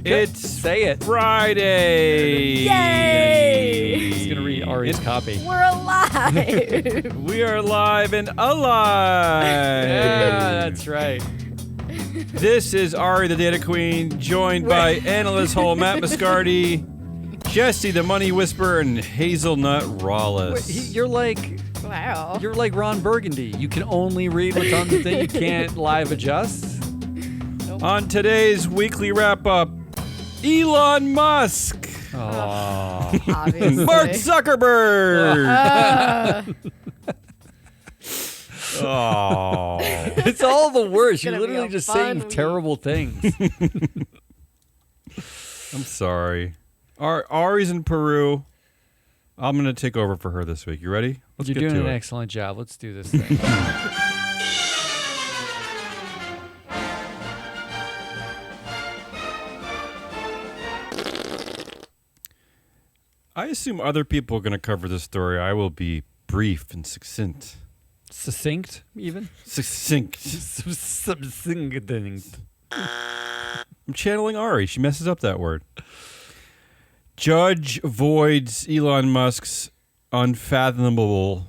Say it. Friday. Yay! He's going to read Ari's copy. We're alive. We are live and alive. Yeah, that's right. This is Ari, the Data Queen, joined by Analyst Hole, Matt Biscardi, Jesse, the Money Whisperer, and Hazelnut Rawless. You're like Wow. You're like Ron Burgundy. You can only read what's on the thing. You can't live adjust. Nope. On today's weekly wrap-up, Elon Musk. Oh. Obviously. Mark Zuckerberg. Oh. It's all the worst. You're gonna be literally a just fun saying week. terrible things. I'm sorry. Ari's in Peru. I'm going to take over for her this week. You ready? Let's You're get doing to an it. excellent job. Let's do this thing. I assume other people are going to cover this story. I will be brief and succinct. Succinct, even? Succinct. Succinct. I'm channeling Ari. She messes up that word. Judge voids Elon Musk's unfathomable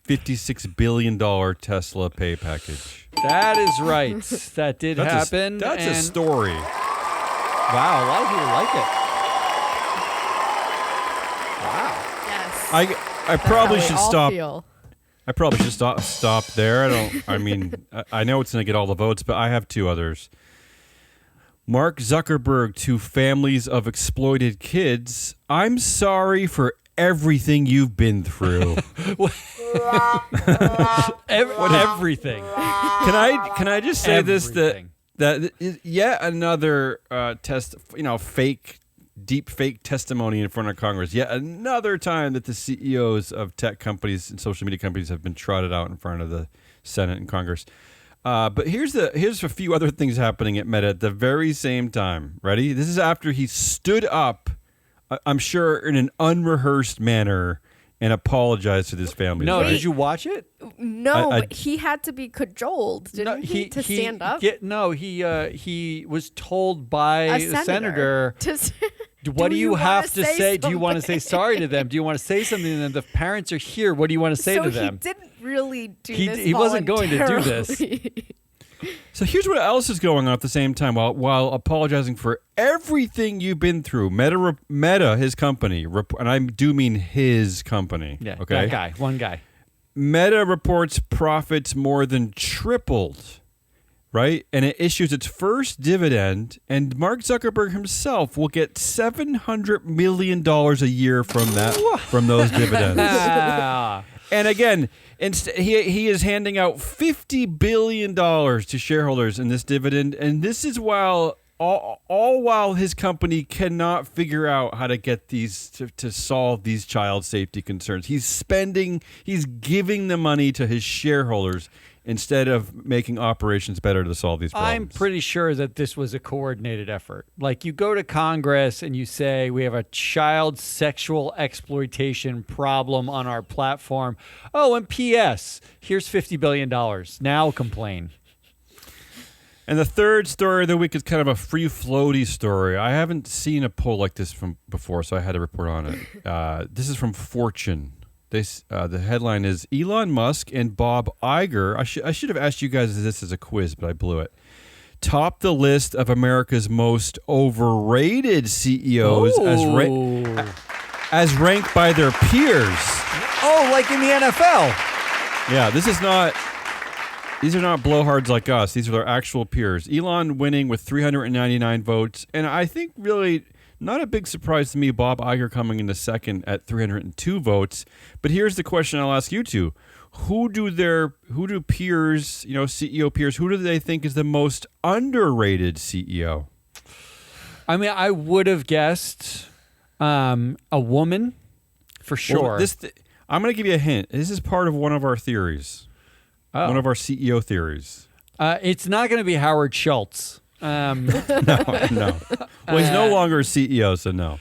$56 billion Tesla pay package. That is right. That did happen. That's a and story. wow, a lot of people like it. Wow. Yes. I probably should stop. Feel. I probably should stop there. I know it's going to get all the votes, but I have two others. Mark Zuckerberg to families of exploited kids. I'm sorry for everything you've been through. Everything. Can I just say this Everything. that is yet another deep fake testimony in front of Congress. Yet another time that the CEOs of tech companies and social media companies have been trotted out in front of the Senate and Congress. But here's a few other things happening at Meta at the very same time. Ready? This is after he stood up, I'm sure in an unrehearsed manner, and apologized to this family. No, right? did you watch it? No, I- but he had to be cajoled, didn't he, to stand up? He was told by A the senator. To What do you have wanna to say? Do you want to say something? sorry to them? Do you want to say something to them? The parents are here. What do you want to say so to them? he didn't really do He- this he wasn't going to do this. voluntarily. So here's what else is going on at the same time while apologizing for everything you've been through. Meta, his company, and I do mean his company. Yeah, okay. that guy, one guy. Meta reports profits more than tripled, right? And it issues its first dividend, and Mark Zuckerberg himself will get $700 million a year from those dividends. Ah. And again, he is handing out $50 billion to shareholders in this dividend, and this is while all while his company cannot figure out how to get these to solve these child safety concerns. He's giving the money to his shareholders instead of making operations better to solve these problems. I'm pretty sure that this was a coordinated effort. Like, you go to Congress and you say, we have a child sexual exploitation problem on our platform. Oh, and P.S., here's $50 billion. Now complain. And the third story of the week is kind of a free-floaty story. I haven't seen a poll like this from before, so I had to report on it. This is from Fortune. The headline is Elon Musk and Bob Iger. I should have asked you guys this as a quiz, but I blew it. Top the list of America's most overrated CEOs as ranked by their peers. Oh, like in the NFL. Yeah, these are not blowhards like us. These are their actual peers. Elon winning with 399 votes, and I think really not a big surprise to me, Bob Iger coming in second at 302 votes. But here's the question I'll ask you two. Who do peers, CEO peers, who do they think is the most underrated CEO? I mean, I would have guessed a woman for sure. Well, I'm going to give you a hint. This is part of one of our theories. Oh. One of our CEO theories. It's not going to be Howard Schultz. No. Well, he's no longer a CEO, so no.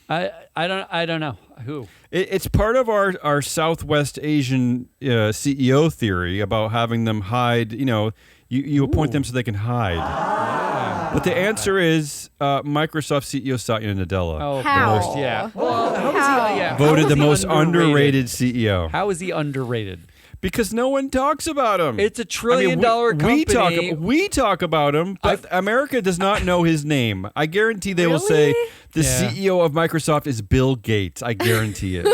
I don't know who. It's part of our Southwest Asian CEO theory about having them hide. You appoint them so they can hide. But the answer is Microsoft CEO Satya Nadella. Oh, How? Yeah. Well, how voted is the he most underrated CEO. How is he underrated? Because no one talks about him. It's $1 trillion company. We talk about him, but America does not know his name. I guarantee they will say the CEO of Microsoft is Bill Gates. I guarantee it.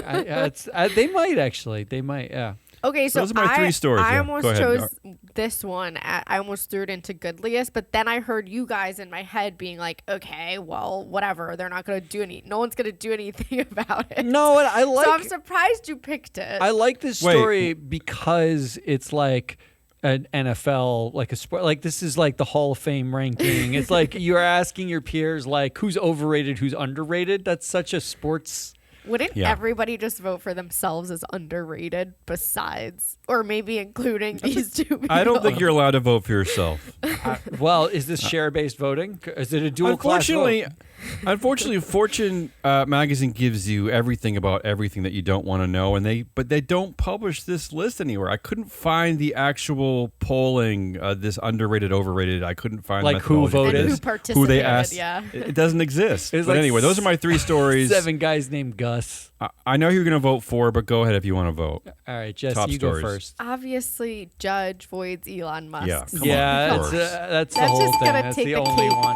They might actually. They might. Yeah. Okay, so those are my three stories. I Yeah. almost Go ahead. chose this one. I almost threw it into Goodliest, but then I heard you guys in my head being like, okay, well, whatever. They're not going to do no one's going to do anything about it. No, I like. So I'm surprised you picked it. I like this story because it's like an NFL, like a sport. Like this is like the Hall of Fame ranking. It's like you're asking your peers, like who's overrated, who's underrated. That's such a sports. Wouldn't everybody just vote for themselves as underrated besides, or maybe including these two people? I don't think you're allowed to vote for yourself. Well, is this share-based voting? Is it a dual class vote? Unfortunately, Fortune magazine gives you everything about everything that you don't want to know, but they don't publish this list anywhere. I couldn't find the actual polling, this underrated, overrated. I couldn't find like who voted, and who participated. who they asked. Yeah, it doesn't exist. But like anyway, those are my three stories. 7 guys named Gus. I know who you're going to vote for, but go ahead if you want to vote. All right, Jess, Top you stories. go first. obviously, Judge voids Elon Musk. Yeah, come on, that's of that's the That's whole just thing. gonna That's take the the only cake. one.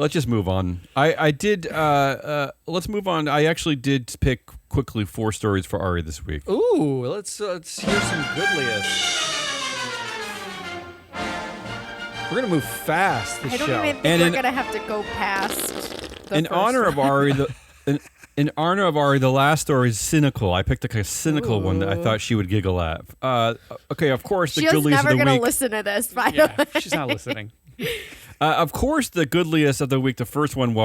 Let's just move on. I did. Let's move on. I actually did pick quickly 4 stories for Ari this week. Ooh, let's hear some Goodliest. We're gonna move fast this I don't show. even think we're gonna have to go past. The In first honor of one. Ari, in honor of Ari, the last story is cynical. I picked a kind of cynical one that I thought she would giggle at. Okay, of course, the She's goodliest never of the gonna week. listen to this. By the Yeah, way. she's not listening. Of course, the goodliest of the week. The first one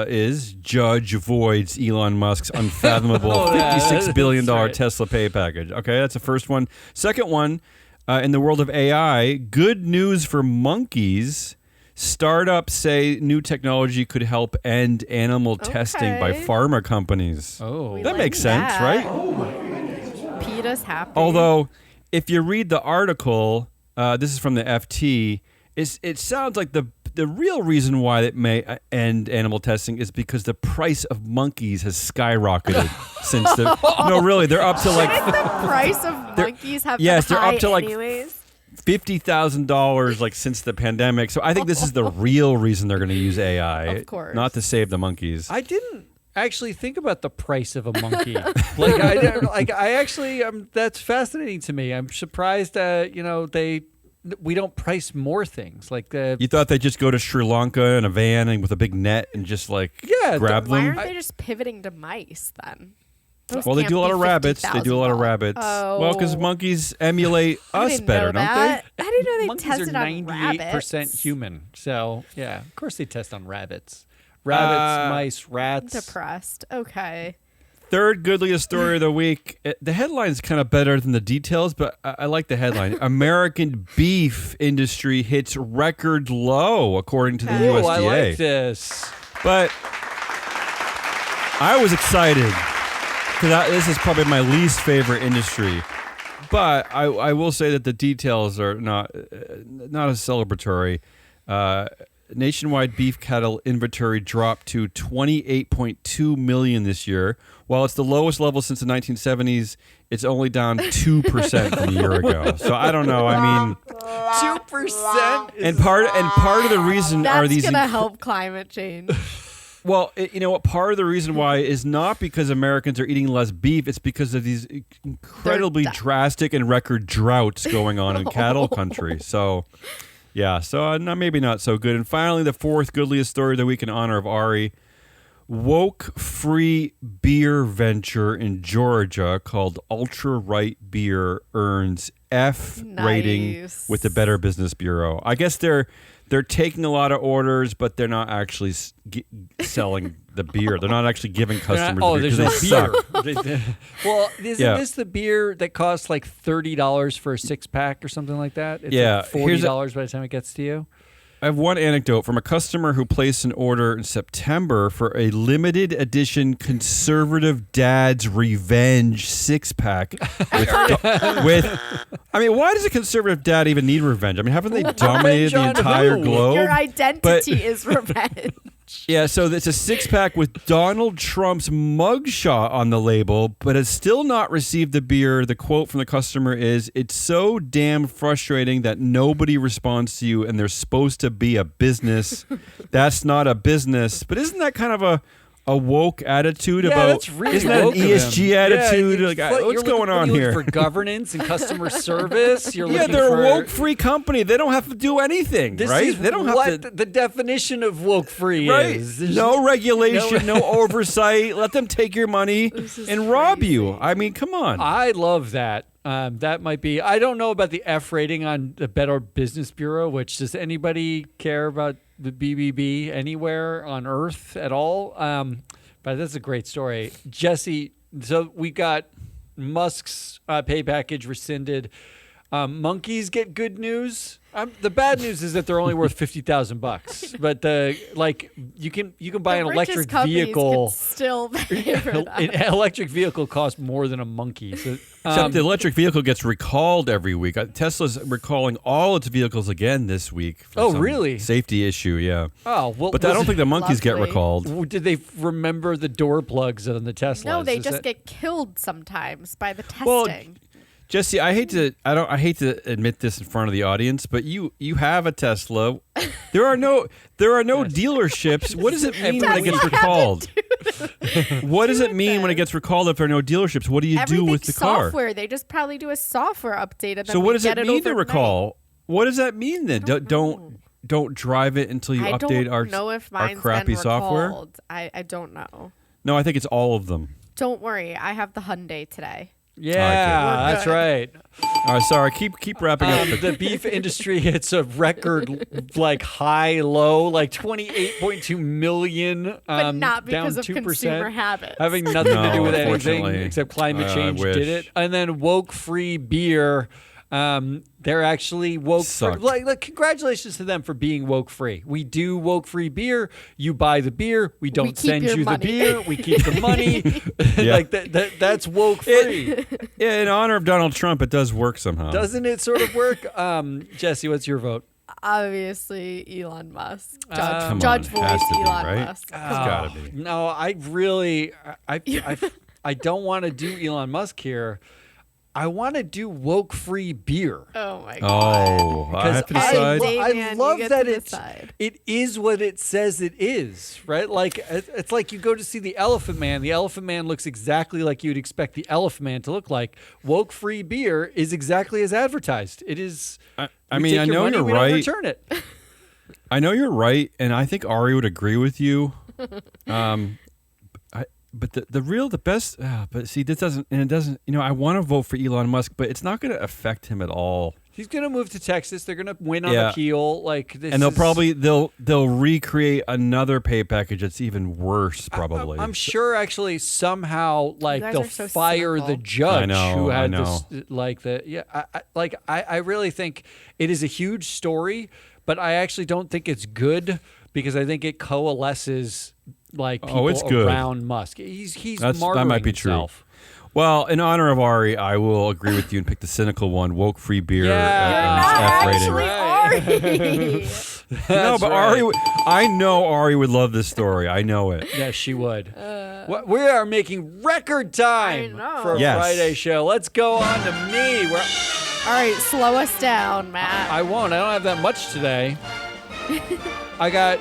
is Judge voids Elon Musk's unfathomable $56 billion right. Tesla pay package. Okay, that's the first one. Second one, in the world of AI, good news for monkeys. Startups say new technology could help end animal testing by pharma companies. Oh, That like makes sense, that. right? PETA's happy. Although, if you read the article, this is from the FT, it sounds like the real reason why it may end animal testing is because the price of monkeys has skyrocketed since the... No, really, they're up to like... Shouldn't the price of monkeys have yes, been they're high up to like anyways? $50,000 like since the pandemic. So I think this is the real reason they're going to use AI. Of course. Not to save the monkeys. I didn't actually think about the price of a monkey. I actually that's fascinating to me. I'm surprised that we don't price more things like the. You thought they'd just go to Sri Lanka in a van and with a big net and just like grab Why them? aren't they just pivoting to mice then? Those Well, they can't do a lot be of rabbits. They do a lot of $50,000. rabbits. Oh. Well, because monkeys emulate I us didn't better, know don't that. I didn't know they monkeys tested are on 98% rabbits. human. So yeah, of course they test on rabbits, mice, I'm rats. depressed. Okay. Third goodliest story of the week. The headline's kind of better than the details, but I like the headline. American beef industry hits record low, according to the Ooh, USDA. I like this. But I was excited because this is probably my least favorite industry. But I will say that the details are not as celebratory. Nationwide beef cattle inventory dropped to 28.2 million this year. While it's the lowest level since the 1970s, it's only down 2% from a year ago. So I don't know. I mean, 2%. and part of the reason are That's these gonna help climate change. Well, you know what? Part of the reason why is not because Americans are eating less beef. It's because of these incredibly drastic and record droughts going on in cattle country. So, yeah. So maybe not so good. And finally, the fourth goodliest story of the week in honor of Ari. Woke-free beer venture in Georgia called Ultra Right Beer earns F rating Nice. with the Better Business Bureau. I guess they're taking a lot of orders, but they're not actually selling the beer. They're not actually giving customers the beer there's because no they beer. suck. Well, isn't this the beer that costs like $30 for a 6-pack or something like that? It's Yeah, like $40 by the time it gets to you. I have one anecdote from a customer who placed an order in September for a limited edition Conservative Dad's Revenge 6-pack with I mean, why does a conservative dad even need revenge? I mean, haven't they dominated the on entire who? globe? Your identity is revenge. Yeah, so it's a 6-pack with Donald Trump's mugshot on the label, but has still not received the beer. The quote from the customer is, "It's so damn frustrating that nobody responds to you and there's supposed to be a business. That's not a business." But isn't that kind of a woke attitude about, that's really isn't that an woke of him. ESG attitude? Yeah, like, you're what's looking- going on you're here? looking for governance and customer service. You're Yeah, looking they're for a woke-free company. They don't have to do anything, This right? is They don't what have to. the definition of woke free Right. is. There's No regulation, no oversight. Let them take your money This is and rob you. crazy. I mean, come on. I love that. That might be. I don't know about the F rating on the Better Business Bureau. Which does anybody care about the BBB anywhere on Earth at all? But that's a great story, Jesse. So we got Musk's pay package rescinded. Monkeys get good news. The bad news is that they're only worth $50,000. But you can buy an The electric richest companies vehicle. can still pay for that. An electric vehicle costs more than a monkey. So, Except the electric vehicle gets recalled every week. Tesla's recalling all its vehicles again this week. For Oh, some really? Safety issue, yeah. oh well, But I don't think the monkeys get Lovely. recalled. Did they remember the door plugs on the Teslas? No, they Is just that- get killed sometimes by the Well, testing. Jesse, I hate to admit this in front of the audience, but you have a Tesla. There are no dealerships. What does it mean when it gets Tesla recalled? had What does it do mean when it this. gets recalled if there are no dealerships? What do you do Everything's with the car? software. They just probably do a software update and then So we what does get it mean to overnight. recall? What does that mean then? Don't drive it until you I update don't our know if our mine's crappy been software. recalled. I don't know. No, I think it's all of them. Don't worry, I have the Hyundai today. Yeah, We're that's good. right. All right, sorry. Keep wrapping up. The beef industry hits a record high low, 28.2 million. But not because down of 2%, consumer habits. having nothing to do No, with anything unfortunately. except climate I change wish. did it. And then woke-free beer. They're actually woke free. Sucked. Congratulations to them for being woke free. We do woke free beer. You buy the beer. We don't keep send your you money. the beer. We keep the money. Yeah. That's woke free. Yeah, in honor of Donald Trump, it does work somehow. Doesn't it sort of work? Jesse, what's your vote? Obviously, Elon Musk. Come Judge on, voice has to be, Elon right? Musk. It's gotta be. No, I really, I don't want to do Elon Musk here. I want to do woke-free beer. Oh my god. Oh, I have to decide. Damian, I you love get that to decide. it is what it says it is, right? It's like you go to see the Elephant Man. The Elephant Man looks exactly like you'd expect the Elephant Man to look like. Woke-free beer is exactly as advertised. It is. I we mean, take I your know money, you're we don't right. return it. I know you're right, and I think Ari would agree with you. But the best. But see, this doesn't. I want to vote for Elon Musk, but it's not going to affect him at all. He's gonna move to Texas. They're gonna win on Yeah. appeal. This And is- they'll recreate another pay package that's even worse, probably. I'm sure actually somehow guys they'll are so fire cynical. the judge I know, who I had know. this I really think it is a huge story, but I actually don't think it's good because I think it coalesces people it's good. around Musk. He's That martyring might be himself. true. Well, in honor of Ari, I will agree with you and pick the cynical one: woke free beer. Yeah. and You're its F not rating. actually Ari. No, but right. I know Ari would love this story. I know it. Yes, she would. We are making record time I know. for a Yes. Friday show. Let's go on to me. All right, slow us down, Matt. I won't. I don't have that much today. I got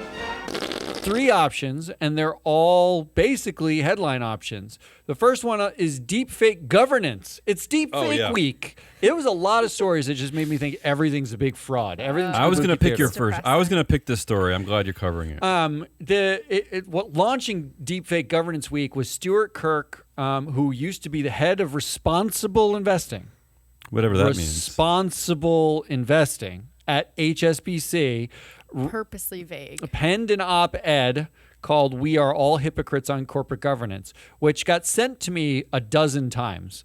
3 options, and they're all basically headline options. The first one is deepfake governance. It's deepfake yeah. week. It was a lot of stories that just made me think everything's a big fraud. Everything's I was going to pick your completely first. I was going to pick this story. I'm glad you're covering it. launching Deepfake Governance Week was Stuart Kirk, who used to be the head of responsible investing. Whatever that means. Responsible investing at HSBC. Purposely vague. Penned an op-ed called "We Are All Hypocrites on Corporate Governance," which got sent to me a dozen times.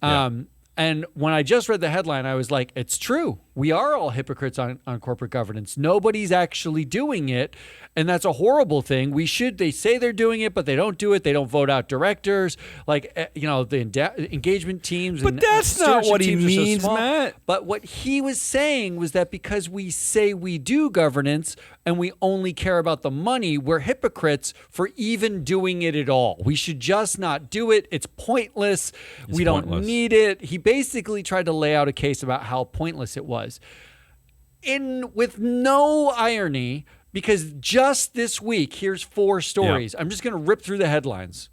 Yeah. And when I just read the headline, I was like, it's true. we are all hypocrites on corporate governance. Nobody's actually doing it, and that's a horrible thing. They say they're doing it, but they don't do it. They don't vote out directors, the engagement teams. But that's not what he means, Matt. But what he was saying was that because we say we do governance and we only care about the money, we're hypocrites for even doing it at all. We should just not do it. It's pointless. We don't need it. He basically tried to lay out a case about how pointless it was. With no irony, because just this week, here's 4 stories. I'm just going to rip through the headlines.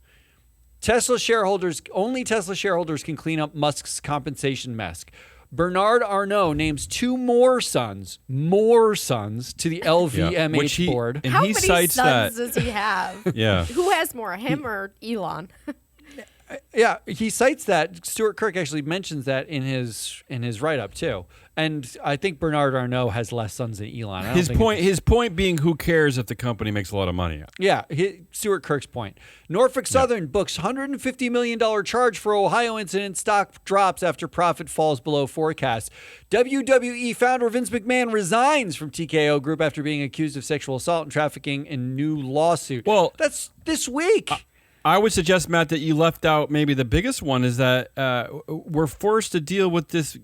Only Tesla shareholders can clean up Musk's compensation mess. Bernard Arnault names 2 more sons to the LVMH board. And How he many cites sons that. does he have? Yeah. Who has more, him or Elon? Yeah, he cites that. Stuart Kirk actually mentions that in his write-up too. And I think Bernard Arnault has less sons than Elon. His point being, who cares if the company makes a lot of money? Yeah, Stuart Kirk's point. Norfolk Southern books $150 million charge for Ohio incident. Stock drops after profit falls below forecast. WWE founder Vince McMahon resigns from TKO Group after being accused of sexual assault and trafficking in new lawsuit. Well, that's this week. I would suggest, Matt, that you left out maybe the biggest one is that we're forced to deal with this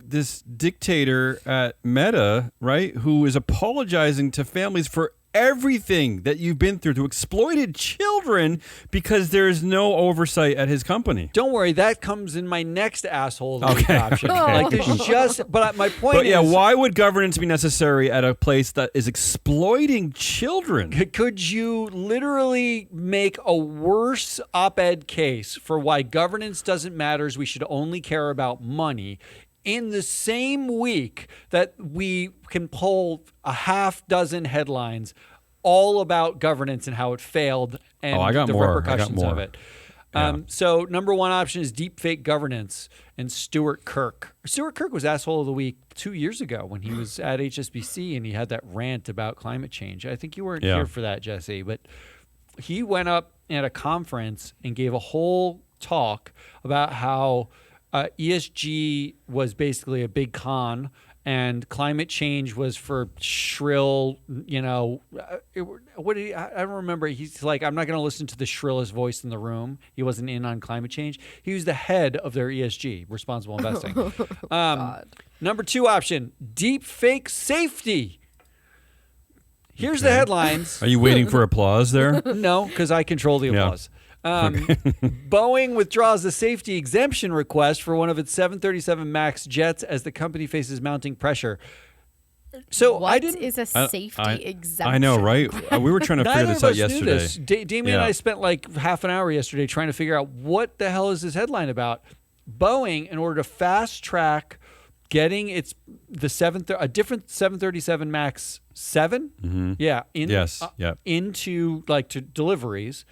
dictator at Meta, right, who is apologizing to families for everything that you've been through, to exploited children because there's no oversight at his company. Don't worry, that comes in my next asshole Okay. option. Okay. Like there's just, but my point is, why would governance be necessary at a place that is exploiting children? Could you literally make a worse op-ed case for why governance doesn't matter? We should only care about money. In the same week that we can pull a half dozen headlines all about governance and how it failed and the repercussions of it. So number 1 option is deep fake governance and Stuart Kirk. Stuart Kirk was asshole of the week 2 years ago when he was at HSBC and he had that rant about climate change. I think you weren't here for that, Jesse, but he went up at a conference and gave a whole talk about how ESG was basically a big con and climate change was for shrill, I don't remember. He's like, I'm not going to listen to the shrillest voice in the room. He wasn't in on climate change. He was the head of their ESG, responsible investing. Number 2 option, deep fake safety. Here's the headlines. Are you waiting for applause there? No, because I control the applause. Boeing withdraws the safety exemption request for one of its 737 MAX jets as the company faces mounting pressure. So what is a safety exemption? I know, right? We were trying to figure this out yesterday. Damien and I spent like half an hour yesterday trying to figure out what the hell is this headline about. Boeing, in order to fast track getting a different 737 MAX 7, into to deliveries,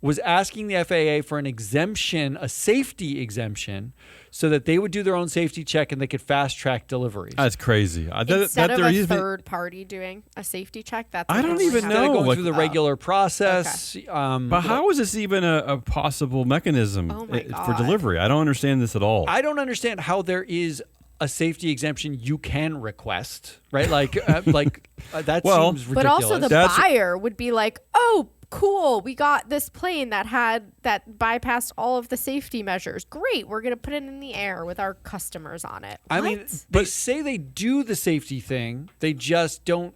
was asking the FAA for an exemption, a safety exemption, so that they would do their own safety check and they could fast track deliveries. That's crazy. Instead of a third party doing a safety check, I don't even know. Going through the regular process. Okay. But how is this even a possible mechanism for delivery? I don't understand this at all. I don't understand how there is a safety exemption you can request, right? That seems ridiculous. But also the buyer would be like, oh, cool, we got this plane that bypassed all of the safety measures. Great, we're going to put it in the air with our customers on it. I mean, they say they do the safety thing. They just don't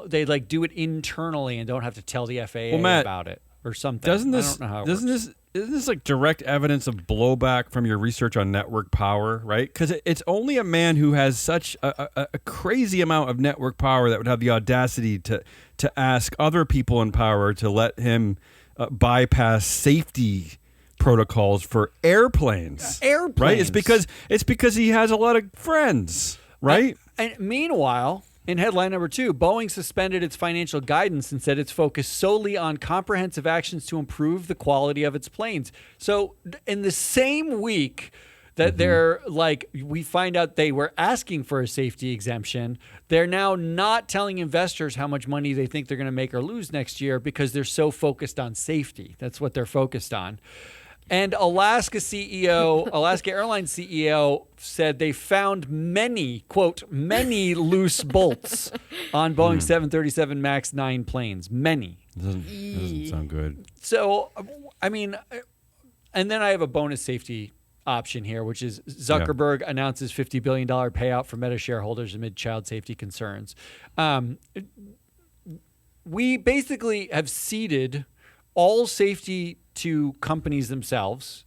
they do it internally and don't have to tell the FAA about it or something. I don't know how it works. Isn't this like direct evidence of blowback from your research on network power, right? Because it's only a man who has such a crazy amount of network power that would have the audacity to ask other people in power to let him bypass safety protocols for airplanes. Right? It's because he has a lot of friends, right? And meanwhile, in headline number 2, Boeing suspended its financial guidance and said it's focused solely on comprehensive actions to improve the quality of its planes. So in the same week that we find out they were asking for a safety exemption, they're now not telling investors how much money they think they're going to make or lose next year because they're so focused on safety. That's what they're focused on. And Alaska Airlines CEO said they found many, quote, many loose bolts on Boeing 737 MAX 9 planes. Many. Doesn't sound good. So, I mean, and then I have a bonus safety option here, which is Zuckerberg announces $50 billion payout for Meta shareholders amid child safety concerns. We basically have ceded all safety to companies themselves.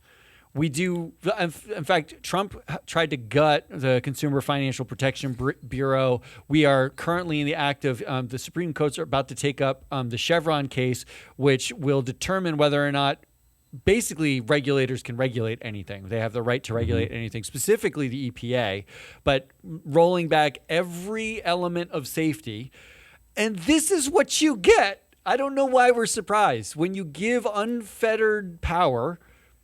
We do, in fact, Trump tried to gut the Consumer Financial Protection Bureau. We are currently in the act of, the Supreme Court's are about to take up the Chevron case, which will determine whether or not basically regulators can regulate anything. They have the right to regulate anything, specifically the EPA, but rolling back every element of safety. And this is what you get. I don't know why we're surprised. When you give unfettered power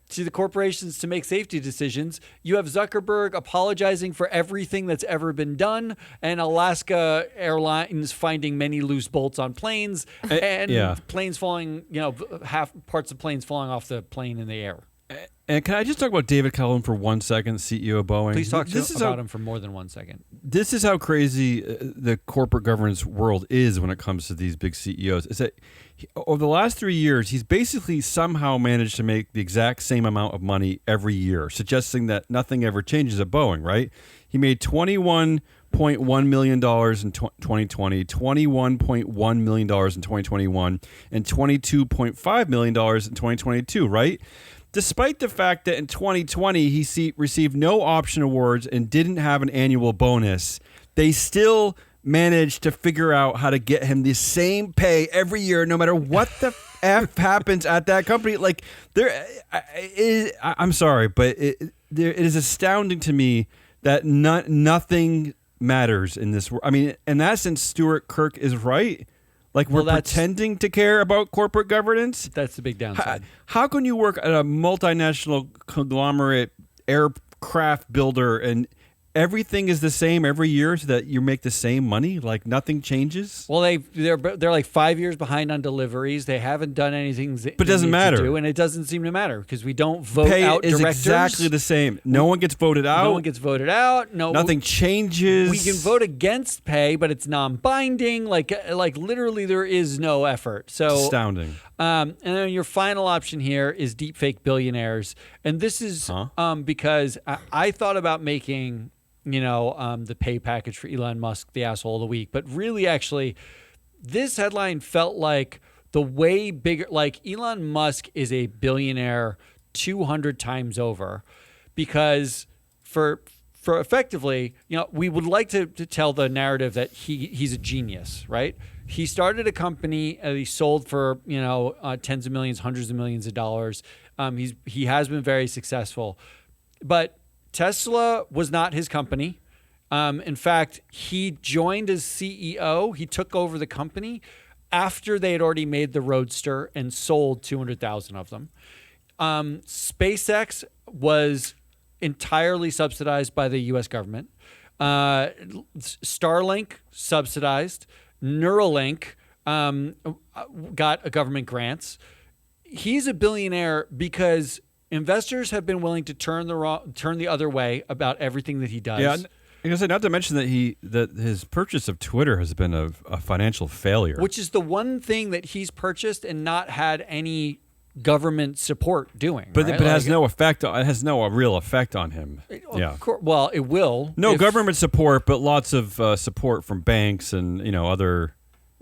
to the corporations to make safety decisions, you have Zuckerberg apologizing for everything that's ever been done, and Alaska Airlines finding many loose bolts on planes, and planes falling, half parts of planes falling off the plane in the air. And can I just talk about David Cullen for 1 second, CEO of Boeing? Please talk about him for more than 1 second. This is how crazy the corporate governance world is when it comes to these big CEOs. Is that over the last 3 years, he's basically somehow managed to make the exact same amount of money every year, suggesting that nothing ever changes at Boeing, right? He made $21.1 million in 2020, $21.1 million in 2021, and $22.5 million in 2022, right? Despite the fact that in 2020 he received no option awards and didn't have an annual bonus, they still managed to figure out how to get him the same pay every year, no matter what the F happens at that company. Like, I'm sorry, but it is astounding to me that nothing matters in this world. I mean, in that sense, Stuart Kirk is right. Like, we're pretending to care about corporate governance. That's the big downside. How can you work at a multinational conglomerate aircraft builder and everything is the same every year so that you make the same money? Like, nothing changes? Well, they're like 5 years behind on deliveries. They haven't done anything. But it doesn't matter. And it doesn't seem to matter because we don't vote out directors. Pay is exactly the same. No one gets voted out. No one gets voted out. Nothing changes. We can vote against pay, but it's non-binding. Like literally, there is no effort. So astounding. And then your final option here is deepfake billionaires, and this is because I thought about making the pay package for Elon Musk the asshole of the week, but really, actually, this headline felt like the way bigger. Like, Elon Musk is a billionaire 200 times over, because for effectively, we would like to tell the narrative that he's a genius, right? He started a company that he sold for tens of millions, hundreds of millions of dollars. He has been very successful, but Tesla was not his company. In fact, he joined as CEO. He took over the company after they had already made the Roadster and sold 200,000 of them. SpaceX was entirely subsidized by the U.S. government. Starlink subsidized. Neuralink got government grants. He's a billionaire because investors have been willing to turn the other way about everything that he does. Yeah, not to mention that his purchase of Twitter has been a financial failure, which is the one thing that he's purchased and not had any government support doing. But right? But it has no effect. It has no real effect on him. Well, it will. No government support, but lots of support from banks and other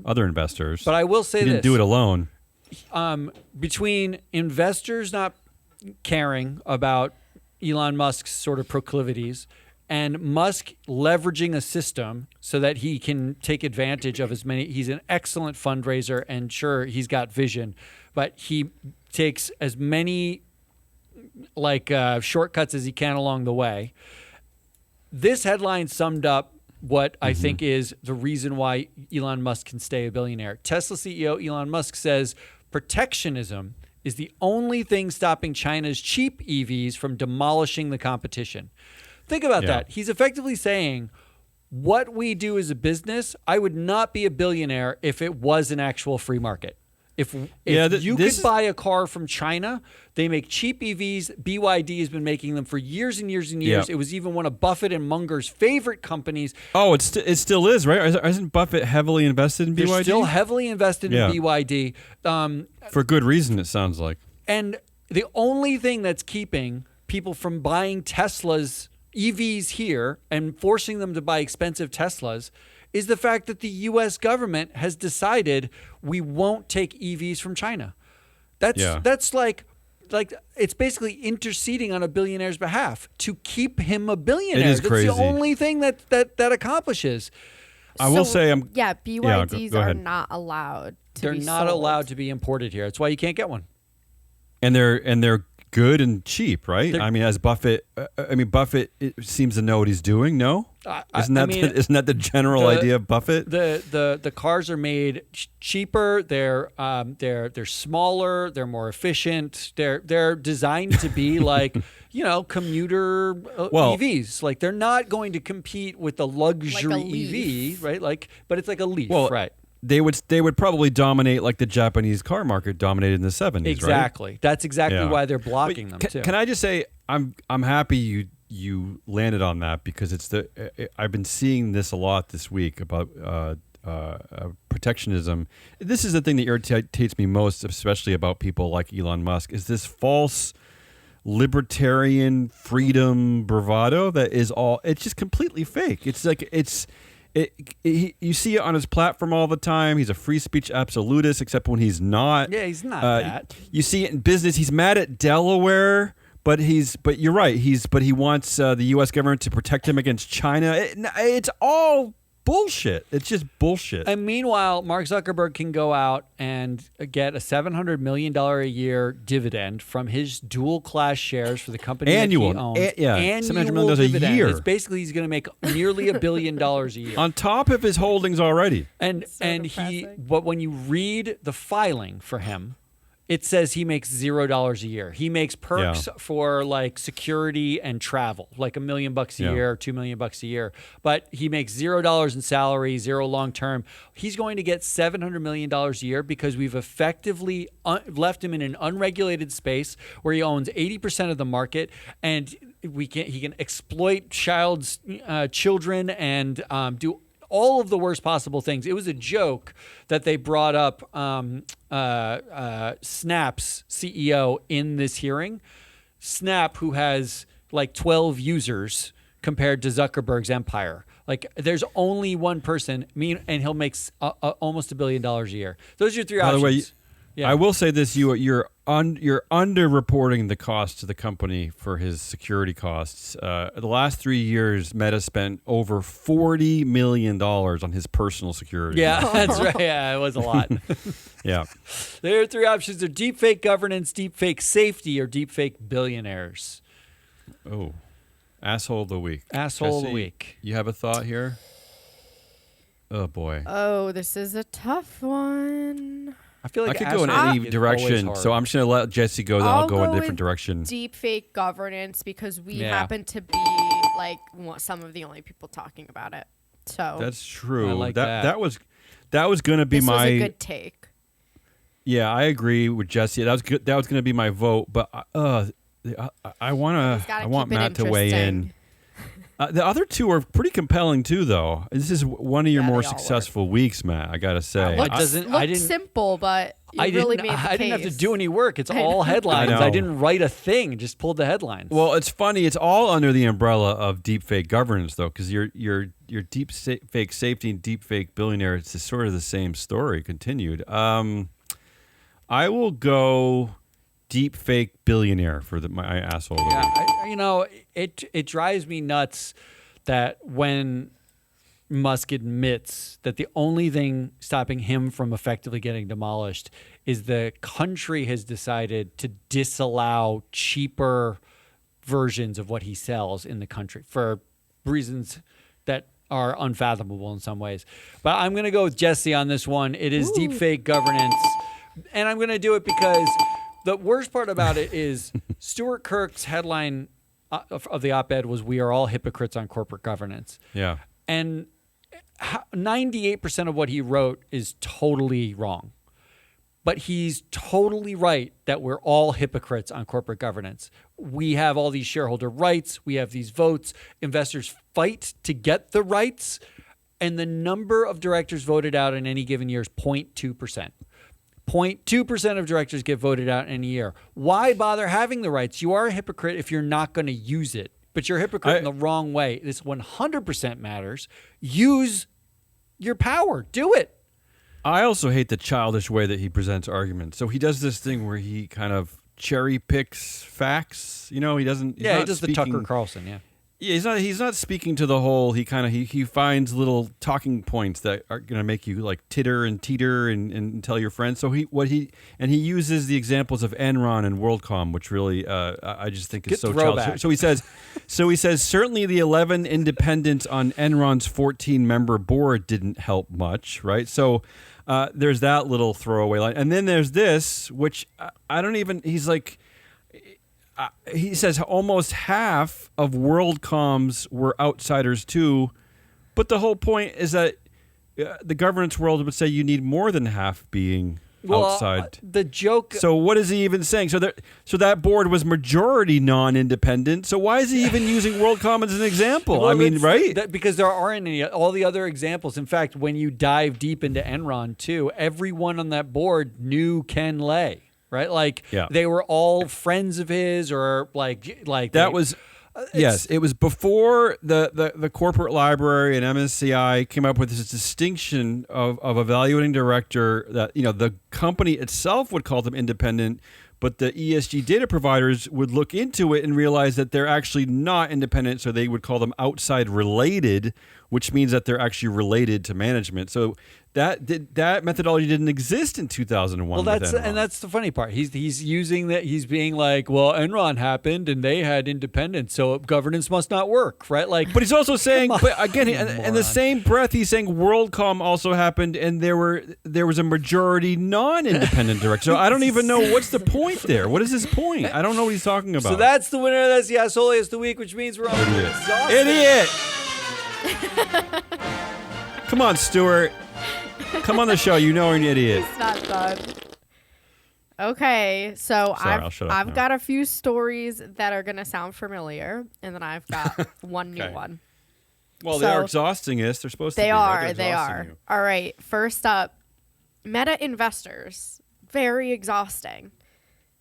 investors. But I will say he didn't do it alone. Between investors not caring about Elon Musk's sort of proclivities and Musk leveraging a system so that he can take advantage of he's an excellent fundraiser, and sure, he's got vision, but he takes as many shortcuts as he can along the way. This headline summed up what I think is the reason why Elon Musk can stay a billionaire. Tesla CEO Elon Musk says protectionism is the only thing stopping China's cheap EVs from demolishing the competition. Think about that. He's effectively saying, what we do as a business, I would not be a billionaire if it was an actual free market. If you this could buy a car from China, they make cheap EVs. BYD has been making them for years and years and years. Yeah. It was even one of Buffett and Munger's favorite companies. Oh, it still is, right? Isn't Buffett heavily invested in BYD? They're still heavily invested in BYD. For good reason, it sounds like. And the only thing that's keeping people from buying Teslas, EVs here, and forcing them to buy expensive Teslas is the fact that the U.S. government has decided we won't take EVs from China. That's like it's basically interceding on a billionaire's behalf to keep him a billionaire. It is That's crazy. the only thing that accomplishes. I will say BYDs go are ahead. not allowed to They're be not sold. allowed to be imported here. That's why you can't get one. And they're good and cheap, right? They're- I mean, as Buffett, Buffett seems to know what he's doing. No, isn't that the general idea of Buffett? The cars are made cheaper. They're smaller. They're more efficient. They're designed to be like commuter EVs. Like they're not going to compete with the luxury Leaf. EV, right? Like, but it's like a Leaf, Well, right? They would probably dominate like the Japanese car market dominated in the 70s, Exactly. right? That's exactly Yeah. why they're blocking them too. Can I just say I'm happy you landed on that because I've been seeing this a lot this week about protectionism. This is the thing that irritates me most, especially about people like Elon Musk, is this false libertarian freedom bravado that is it's just completely fake. It's like you see it on his platform all the time. He's a free speech absolutist, except when he's not. Yeah, he's not that. You see it in business. He's mad at Delaware, but you're right. He wants the U.S. government to protect him against China. It's all bullshit. It's just bullshit. And meanwhile, Mark Zuckerberg can go out and get a $700 million a year dividend from his dual class shares for the company Annual. that he owns. $700 million a dividend. year. It's basically he's going to make nearly $1 billion a year. On top of his holdings already. And depressing. but when you read the filing for him, it says he makes $0 a year. He makes perks for like security and travel, like $1 million a year or $2 million a year. But he makes $0 in salary, zero long term. He's going to get $700 million a year because we've effectively left him in an unregulated space where he owns 80% of the market, and he can exploit children and do all of the worst possible things. It was a joke that they brought up Snap's CEO in this hearing. Snap, who has like 12 users compared to Zuckerberg's empire. Like there's only one person, and he'll make almost $1 billion a year. Those are your three By the options. way, I will say this: you're underreporting the cost to the company for his security costs. The last 3 years, Meta spent over $40 million on his personal security. Yeah, that's right. Yeah, it was a lot. Yeah. There are three options: they're deepfake governance, deepfake safety, or deepfake billionaires. Oh, asshole of the week. Asshole of the Jesse, week. You have a thought here? Oh boy. Oh, this is a tough one. I feel like I could go in asshole any is direction, always hard. so I'm just gonna let Jesse go. Then I'll go in a different direction. Deep fake governance because we happen to be like some of the only people talking about it. So That's true. I like that. That was gonna be this my. was a good take. Yeah, I agree with Jesse. That was good. That was gonna be my vote, but I want Matt to weigh in. The other two are pretty compelling too, though. This is one of your more they all successful weeks, Matt. I gotta say. Looked simple, but you really made the I didn't have to case. do any work. It's all headlines. I know. I didn't write a thing. Just pulled the headlines. Well, it's funny. It's all under the umbrella of deepfake governance, though, because your deep fake safety and deepfake billionaire. It's just sort of the same story continued. I will go deepfake billionaire for my asshole. It drives me nuts that when Musk admits that the only thing stopping him from effectively getting demolished is the country has decided to disallow cheaper versions of what he sells in the country for reasons that are unfathomable in some ways. But I'm going to go with Jesse on this one. It is deepfake governance. And I'm going to do it because the worst part about it is Stuart Kirk's headline of the op-ed was, "We are all hypocrites on corporate governance." Yeah. And 98% of what he wrote is totally wrong. But he's totally right that we're all hypocrites on corporate governance. We have all these shareholder rights. We have these votes. Investors fight to get the rights. And the number of directors voted out in any given year is 0.2%. 0.2% of directors get voted out in a year. Why bother having the rights? You are a hypocrite if you're not going to use it. But you're a hypocrite in the wrong way. This 100% matters. Use your power. Do it. I also hate the childish way that he presents arguments. So he does this thing where he kind of cherry picks facts. He doesn't. He does the Tucker Carlson. Yeah. Yeah, he's not speaking to the whole. He finds little talking points that are going to make you like titter and teeter and tell your friends. So he uses the examples of Enron and WorldCom, which really I just think is so childish. So he says certainly the 11 independents on Enron's 14-member board didn't help much, right? So there's that little throwaway line, and then there's this, which I don't even. He's like. He says almost half of WorldComs were outsiders too, but the whole point is that the governance world would say you need more than half being outside. The joke. So what is he even saying? So that board was majority non-independent. So why is he even using WorldCom as an example? Well, right? Because there aren't any. All the other examples. In fact, when you dive deep into Enron too, everyone on that board knew Ken Lay. Right, like they were all friends of his, or like that was. Yes, it was before the corporate library and MSCI came up with this distinction of evaluating director that the company itself would call them independent, but the ESG data providers would look into it and realize that they're actually not independent, so they would call them outside related, which means that they're actually related to management. So that methodology didn't exist in 2001. Well, that's the funny part. He's using that. He's being like, well, Enron happened and they had independence, so governance must not work, right? Like, but he's also saying, but again, in the same breath, he's saying WorldCom also happened, and there was a majority non-independent director. So I don't even know what's the point there. What is his point? I don't know what he's talking about. So that's the winner. That's the Assolius of the week, which means we're all exhausted. Idiot. Come on, Stuart. Come on the show. You know you're an idiot. It's not done. Okay, so I've got a few stories that are going to sound familiar, and then I've got one new one. Well, they are exhausting us. They're supposed to be. They are. You. All right, first up, Meta investors. Very exhausting.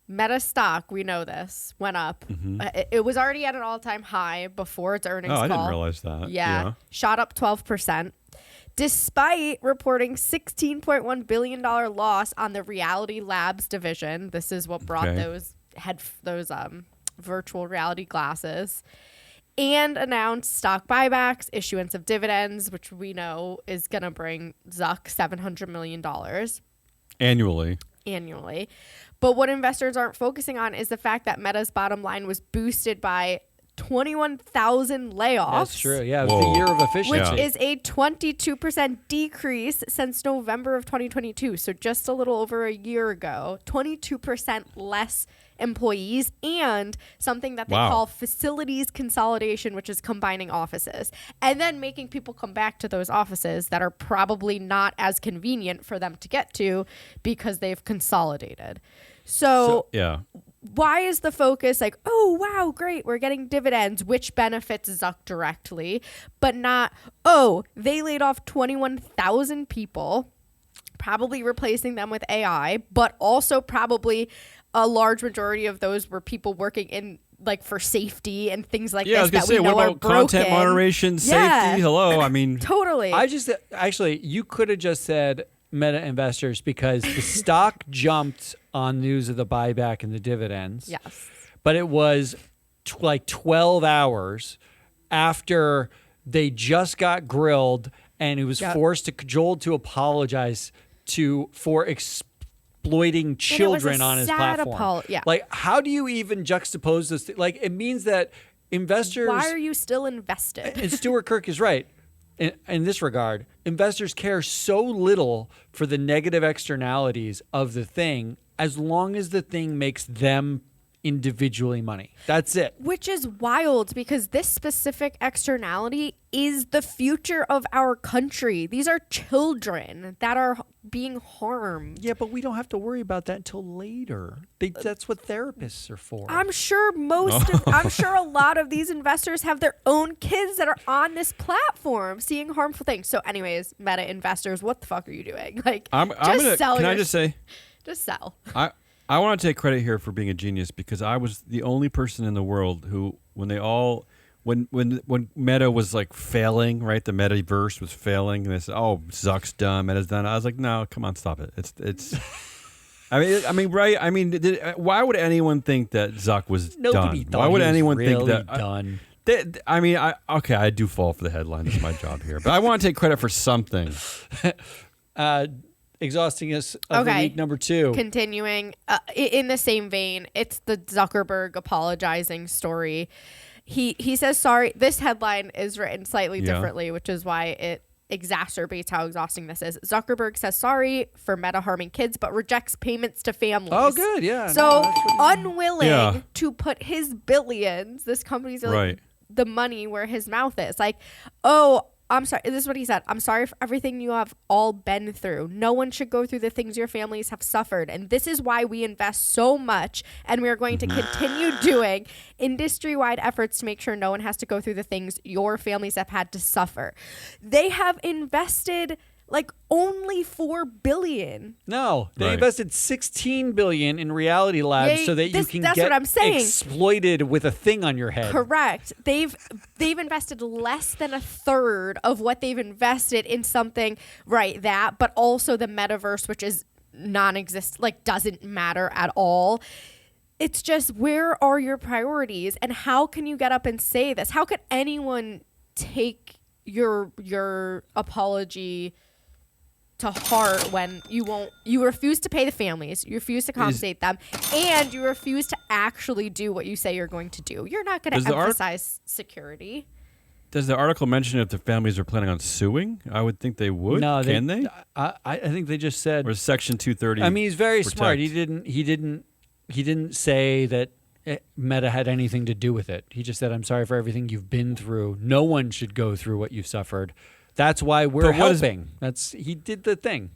Meta stock, we know this, went up. Mm-hmm. It was already at an all-time high before its earnings call. I didn't realize that. Yeah, shot up 12%. Despite reporting $16.1 billion loss on the Reality Labs division. This is what brought those virtual reality glasses. And announced stock buybacks, issuance of dividends, which we know is going to bring Zuck $700 million. Annually. But what investors aren't focusing on is the fact that Meta's bottom line was boosted by 21,000 layoffs. That's true. Yeah, it was the year of efficiency. Which is a 22% decrease since November of 2022. So just a little over a year ago, 22% less employees, and something that they call facilities consolidation, which is combining offices and then making people come back to those offices that are probably not as convenient for them to get to because they've consolidated. So why is the focus like, oh, wow, great, we're getting dividends, which benefits Zuck directly, but not, oh, they laid off 21,000 people, probably replacing them with AI, but also probably a large majority of those were people working in like for safety and things like this. I was gonna say, what about content moderation, safety? Hello, I mean, totally. You could have just said Meta investors because the stock jumped on news of the buyback and the dividends. Yes, but it was like 12 hours after they just got grilled, and it was cajoled to apologize for exploiting children on his platform. Like, how do you even juxtapose this? Like, it means that investors. Why are you still invested? And Stuart Kirk is right. In this regard, investors care so little for the negative externalities of the thing as long as the thing makes them individually money. That's it. Which is wild because this specific externality is the future of our country. These are children that are being harmed. Yeah, but we don't have to worry about that until later. That's what therapists are for. I'm sure I'm sure a lot of these investors have their own kids that are on this platform seeing harmful things. So anyways, Meta investors, what the fuck are you doing? Like, just sell. I want to take credit here for being a genius because I was the only person in the world who, when Meta was like failing, right? The metaverse was failing, and they said, "Oh, Zuck's done, Meta's done." I was like, "No, come on, stop it." It's. I mean, right? I mean, why would anyone think that Zuck was Nobody done? thought Why would anyone really think that done? I do fall for the headline. That's my job here, but I want to take credit for something. Exhausting us of the week number 2. Continuing in the same vein, it's the Zuckerberg apologizing story. He says sorry. This headline is written slightly differently, which is why it exacerbates how exhausting this is. Zuckerberg says sorry for Meta harming kids, but rejects payments to families. Oh, good, yeah. So unwilling to put his billions, this company's the money where his mouth is. Like, I'm sorry. This is what he said. I'm sorry for everything you have all been through. No one should go through the things your families have suffered. And this is why we invest so much. And we are going to continue doing industry-wide efforts to make sure no one has to go through the things your families have had to suffer. They have invested like only $4 billion. No, they invested $16 billion in Reality Labs so that you can get exploited with a thing on your head. Correct. They've invested less than a third of what they've invested in something but also the metaverse, which is non-existent, like doesn't matter at all. It's just, where are your priorities, and how can you get up and say this? How could anyone take your apology to heart when you refuse to pay the families, you refuse to compensate them, and you refuse to actually do what you say you're going to do? You're not going to emphasize security. Does the article mention if the families are planning on suing? I would think they would. No, Can they? I think they just said. Or Section 230. I mean, he's very smart. He didn't say that Meta had anything to do with it. He just said, "I'm sorry for everything you've been through. No one should go through what you've suffered. That's why we're helping." He did the thing.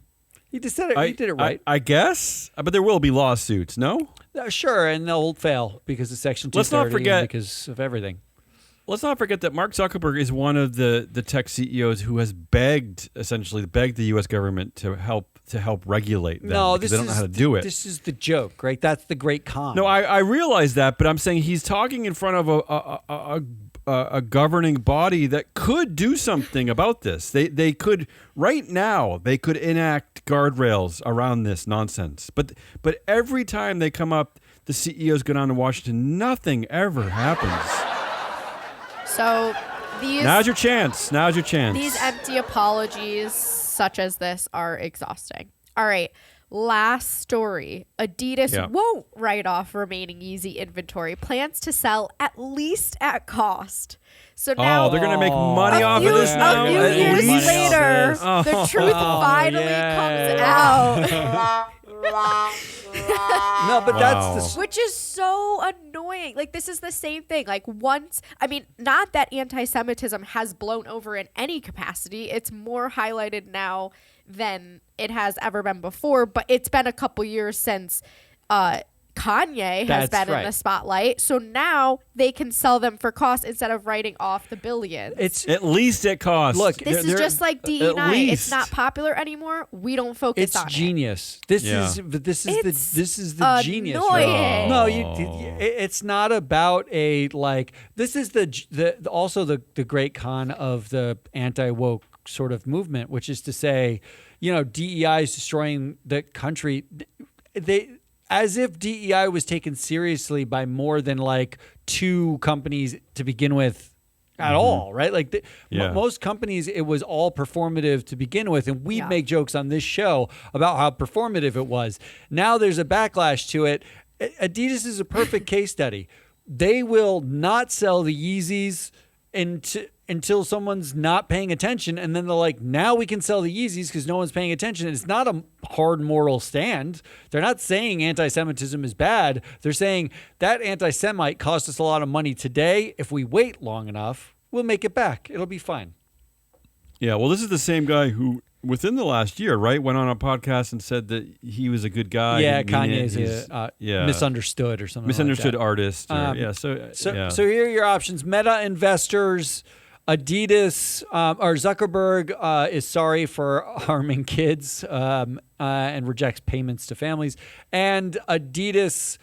He just said it. He did it right. I guess, but there will be lawsuits. No. Sure, and they'll fail because of Section 230. Let's not forget, because of everything. Let's not forget that Mark Zuckerberg is one of the tech CEOs who has essentially begged the U.S. government to help regulate them. No, they don't know how to do it. This is the joke, right? That's the great con. No, I realize that, but I'm saying he's talking in front of a governing body that could do something about this. They could right now. They could enact guardrails around this nonsense. But every time they come up, the CEOs go down to Washington. Nothing ever happens. So now's your chance. These empty apologies, such as this, are exhausting. All right. Last story. Adidas won't write off remaining Yeezy inventory. Plans to sell at least at cost. So now they're going to make money off of this now? A few years later, the truth finally comes out. No, but that's which is so annoying. Like, this is the same thing. Like, not that anti-Semitism has blown over in any capacity. It's more highlighted now than it has ever been before. But it's been a couple years since Kanye has been in the spotlight. So now they can sell them for cost instead of writing off the billions. It's at least at cost. Look, this is just like DE9. It's not popular anymore. We don't focus on it. It's genius. This is the genius. Annoying. No, it's not about this is the great con of the anti-woke sort of movement, which is to say, DEI is destroying the country. As if DEI was taken seriously by more than 2 companies to begin with at all, right? Most companies, it was all performative to begin with, and we'd make jokes on this show about how performative it was. Now there's a backlash to it. Adidas is a perfect case study. They will not sell the Yeezys until someone's not paying attention. And then they're like, now we can sell the Yeezys because no one's paying attention. It's not a hard moral stand. They're not saying anti-Semitism is bad. They're saying that anti-Semite cost us a lot of money today. If we wait long enough, we'll make it back. It'll be fine. Yeah, well, this is the same guy who, within the last year, right, went on a podcast and said that he was a good guy. Yeah, Kanye's misunderstood or something. Misunderstood like that. Artist. So here are your options. Meta investors, Adidas, or Zuckerberg is sorry for harming kids and rejects payments to families. And Adidas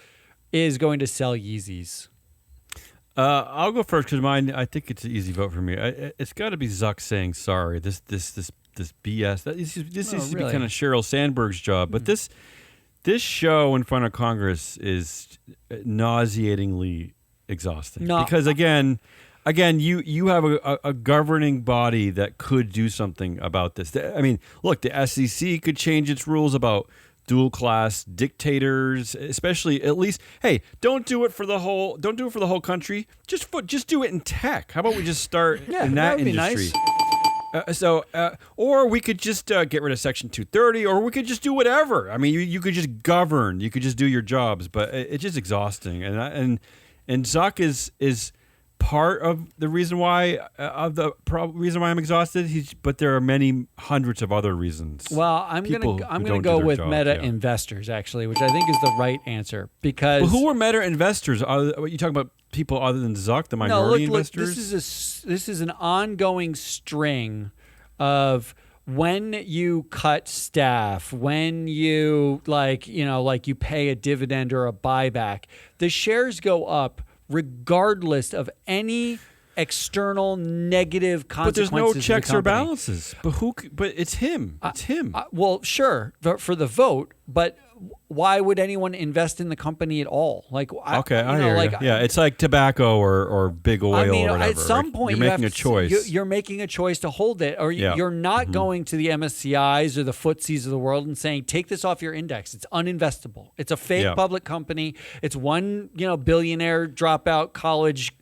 is going to sell Yeezys. I'll go first because mine. I think it's an easy vote for me. It's got to be Zuck saying sorry. This BS. This used to be kind of Sheryl Sandberg's job, but this show in front of Congress is nauseatingly exhausting. No. Because again, you have a governing body that could do something about this. I mean, look, the SEC could change its rules about dual class dictators, especially at least. Hey, don't do it for the whole country. Just do it in tech. How about we just start in that industry? Nice. Or we could just get rid of Section 230, or we could just do whatever. I mean, you could just govern. You could just do your jobs, but it's just exhausting. And Zuck is part of the reason why reason why I'm exhausted. But there are many hundreds of other reasons. Well, I'm gonna go with Meta investors actually, which I think is the right answer because. But who are Meta investors? Are you talking about people other than Zuck, the minority investors? This is an ongoing string of when you cut staff, when you you pay a dividend or a buyback, the shares go up regardless of any external negative consequences. But there's no checks or balances. But it's him. It's him. Well, sure, for the vote, but why would anyone invest in the company at all? I hear you. Yeah, it's like tobacco or big oil or whatever. At some point, you're making a choice. You're making a choice to hold it, or you're not going to the MSCIs or the FTSEs of the world and saying, take this off your index. It's uninvestable. It's a fake public company. It's one billionaire dropout college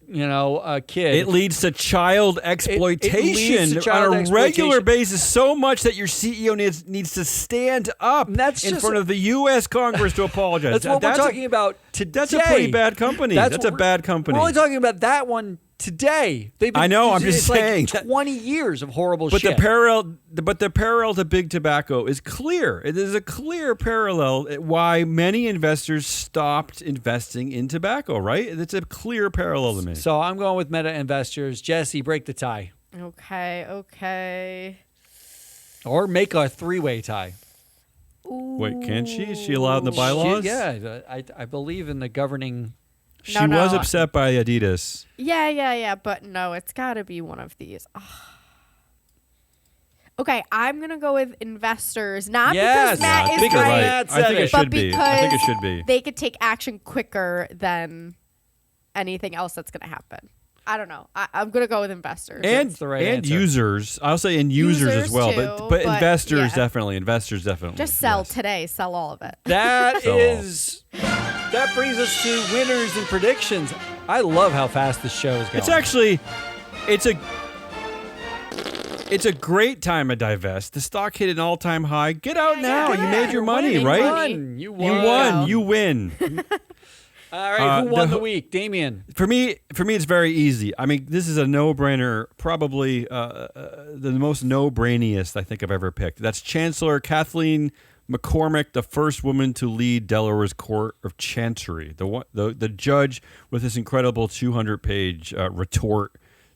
kid. It leads to child exploitation on a regular basis so much that your CEO needs to stand up in front of the U.S. Congress to apologize. That's what we're talking about today. That's a pretty bad company. That's a bad company. We're only talking about that one today. I know. I'm just saying. Like 20 years of horrible shit. But the parallel to big tobacco is clear. It is a clear parallel why many investors stopped investing in tobacco. Right? It's a clear parallel to me. So I'm going with Meta investors. Jesse, break the tie. Okay. Or make a three-way tie. Ooh. Wait, can she? Is she allowed in the bylaws? I believe in the governing. She was upset by Adidas. Yeah. But no, it's got to be one of these. Ugh. Okay, I'm going to go with investors. Not because Matt is right. I think it should be. I think it should be. They could take action quicker than anything else that's going to happen. I don't know. I'm going to go with investors. And the right answer. Users. I'll say users as well. Too, but investors definitely. Investors definitely. Just sell today. Sell all of it. That brings us to winners and predictions. I love how fast this show is going. It's a great time to divest. The stock hit an all-time high. Get out now. You made your money, right? You won. You win. All right, who won the week? Damien. For me, it's very easy. I mean, this is a no-brainer, probably the most no-brainiest I think I've ever picked. That's Chancellor Kathleen McCormick, the first woman to lead Delaware's Court of Chancery. The judge with this incredible 200-page retort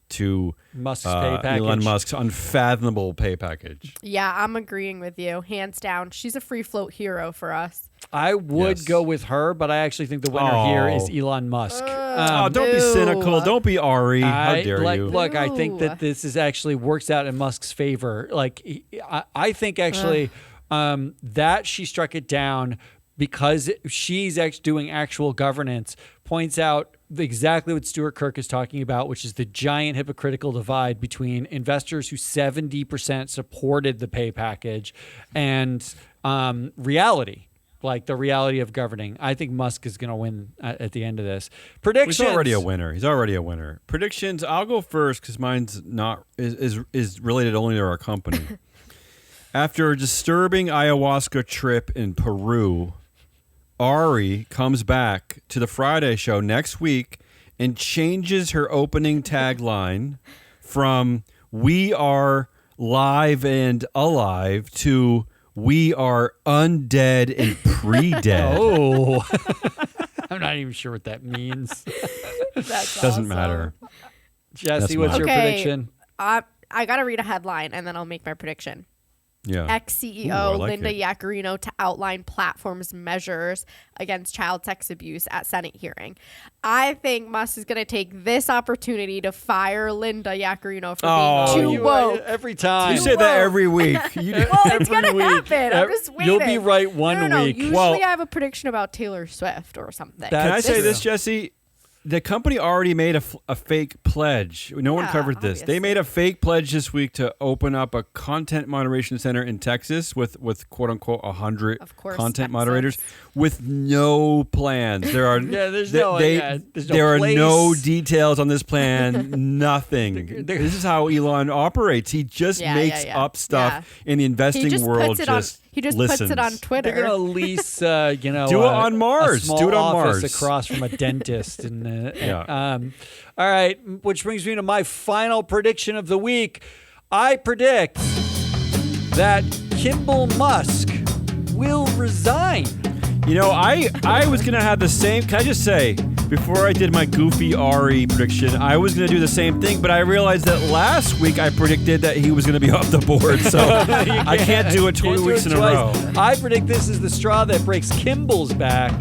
to Musk's pay package. Elon Musk's unfathomable pay package. Yeah, I'm agreeing with you. Hands down. She's a free float hero for us. I would go with her, but I actually think the winner here is Elon Musk. Don't be cynical. Don't be Ari. How dare you? Look, I think that this is actually works out in Musk's favor. I think actually that she struck it down because she's doing actual governance, points out exactly what Stuart Kirk is talking about, which is the giant hypocritical divide between investors who 70% supported the pay package and reality. like the reality of governing. I think Musk is going to win at the end of this. Predictions. He's already a winner. Predictions. I'll go first because mine's not is related only to our company. After a disturbing ayahuasca trip in Peru, Ari comes back to the Friday show next week and changes her opening tagline from "We are live and alive" to "We are undead and pre-dead." Oh. I'm not even sure what that means. That's Doesn't awesome. matter. Jesse, what's your prediction? I got to read a headline and then I'll make my prediction. Yeah. Ex-CEO Ooh, I like Linda it. Yaccarino to outline platform's measures against child sex abuse at Senate hearing. I think Musk is going to take this opportunity to fire Linda Yaccarino for being too woke. Every time. You say that every week. You do. Well, it's going to Every week. happen. I'm just waiting. You'll be right one No, week. usually Well- I have a prediction about Taylor Swift or something. Can I That's say true. this, Jesse? The company already made a fake pledge. No one Yeah, covered this. They obviously. made a fake pledge this week to open up a content moderation center in Texas with quote unquote 100 Of course, content Texas. moderators with no plans. There are there's th- no- they- yeah, there's no there are no place. details on this plan. Nothing. This is how Elon operates. He just makes up stuff, and the investing He just world puts it on. He just puts it on listens. Twitter. They're gonna lease, Do it on Mars. A small Do it on office Mars. across from a dentist. And Yeah. all right, which brings me to my final prediction of the week. I predict that Kimball Musk will resign. You know, I was going to have the same. Can I just say, before I did my goofy Ari prediction, I was going to do the same thing, but I realized that last week I predicted that he was going to be off the board, so I can't do it 2 weeks in a row. I predict this is the straw that breaks Kimball's back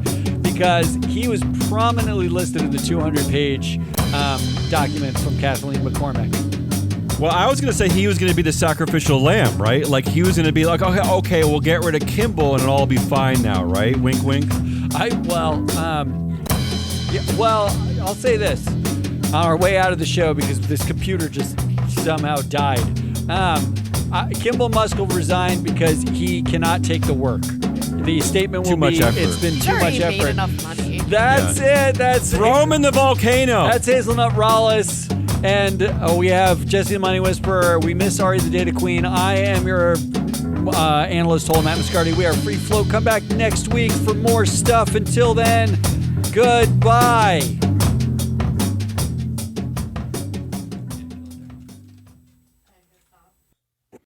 because he was prominently listed in the 200-page document from Kathleen McCormick. Well, I was going to say he was going to be the sacrificial lamb, right? Like he was going to be like, okay, we'll get rid of Kimball and it'll all be fine now, right? Wink, wink. I'll say this. On our way out of the show, because this computer just somehow died, Kimball Musk will resign because he cannot take the work. The statement will Too much be, effort. it's been He's too much already made effort. enough money. That's it. That's Throw him in the volcano. That's Hazelnut Rawlis. And we have Jesse the Money Whisperer. We miss Ari the Data Queen. I am your analyst, Hole Matt Muscardi. We are Free Float. Come back next week for more stuff. Until then, goodbye.